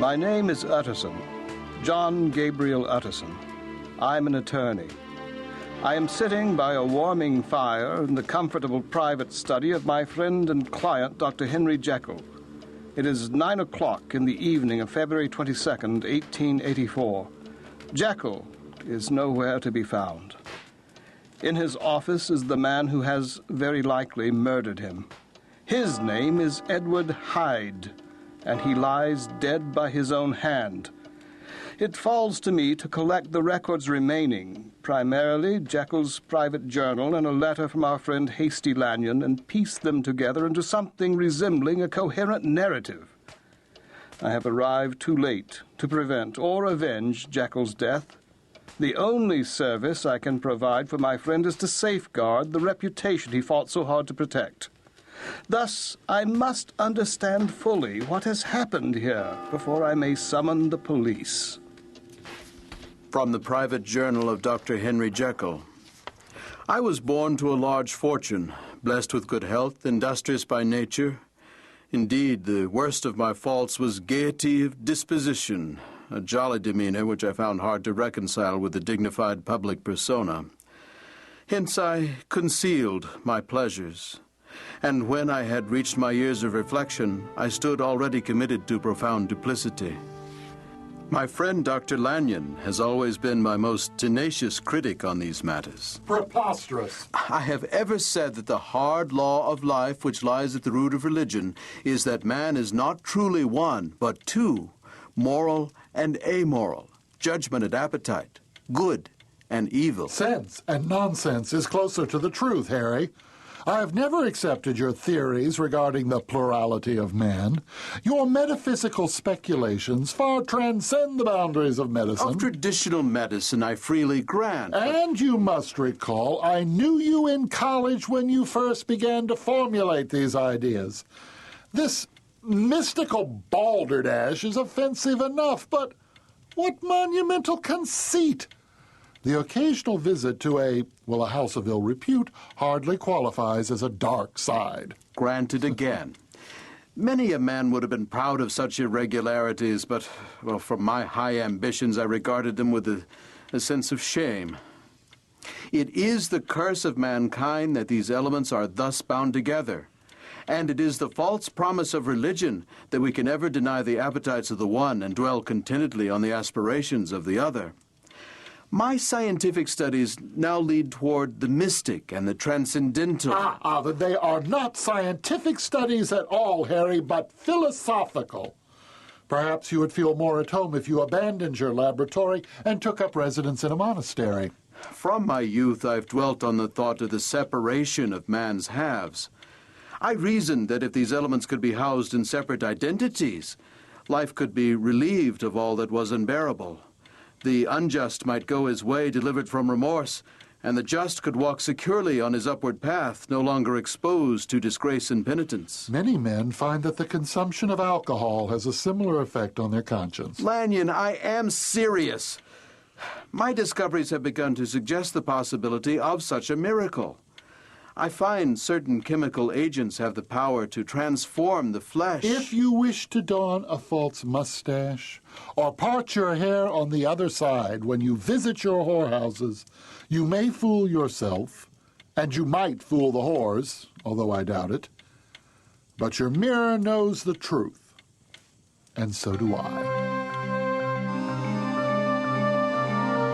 My name is Utterson, John Gabriel Utterson. I'm an attorney. I am sitting by a warming fire in the comfortable private study of my friend and client, Dr. Henry Jekyll. It is 9 o'clock in the evening of February 22nd, 1884. Jekyll is nowhere to be found. In his office is the man who has very likely murdered him. His name is Edward Hyde, and he lies dead by his own hand. It falls to me to collect the records remaining, primarily Jekyll's private journal and a letter from our friend Hasty Lanyon, and piece them together into something resembling a coherent narrative. I have arrived too late to prevent or avenge Jekyll's death. The only service I can provide for my friend is to safeguard the reputation he fought so hard to protect. Thus, I must understand fully what has happened here before I may summon the police. From the private journal of Dr. Henry Jekyll. I was born to a large fortune, blessed with good health, industrious by nature. Indeed, the worst of my faults was gaiety of disposition, a jolly demeanor which I found hard to reconcile with the dignified public persona. Hence I concealed my pleasures, and when I had reached my years of reflection, I stood already committed to profound duplicity. My friend Dr. Lanyon has always been my most tenacious critic on these matters. Preposterous. I have ever said that the hard law of life which lies at the root of religion is that man is not truly one, but two, moral and amoral, judgment and appetite, good and evil. Sense and nonsense is closer to the truth, Harry. I have never accepted your theories regarding the plurality of man. Your metaphysical speculations far transcend the boundaries of medicine. Of traditional medicine I freely grant. And you must recall, I knew you in college when you first began to formulate these ideas. This mystical balderdash is offensive enough, but what monumental conceit! The occasional visit to a house of ill repute hardly qualifies as a dark side. Granted again. Many a man would have been proud of such irregularities, but, from my high ambitions, I regarded them with a sense of shame. It is the curse of mankind that these elements are thus bound together, and it is the false promise of religion that we can ever deny the appetites of the one and dwell contentedly on the aspirations of the other. My scientific studies now lead toward the mystic and the transcendental. But they are not scientific studies at all, Harry, but philosophical. Perhaps you would feel more at home if you abandoned your laboratory and took up residence in a monastery. From my youth, I've dwelt on the thought of the separation of man's halves. I reasoned that if these elements could be housed in separate identities, life could be relieved of all that was unbearable. The unjust might go his way delivered from remorse, and the just could walk securely on his upward path, no longer exposed to disgrace and penitence. Many men find that the consumption of alcohol has a similar effect on their conscience. Lanyon, I am serious. My discoveries have begun to suggest the possibility of such a miracle. I find certain chemical agents have the power to transform the flesh. If you wish to don a false mustache or part your hair on the other side when you visit your whorehouses, you may fool yourself, and you might fool the whores, although I doubt it. But your mirror knows the truth, and so do I.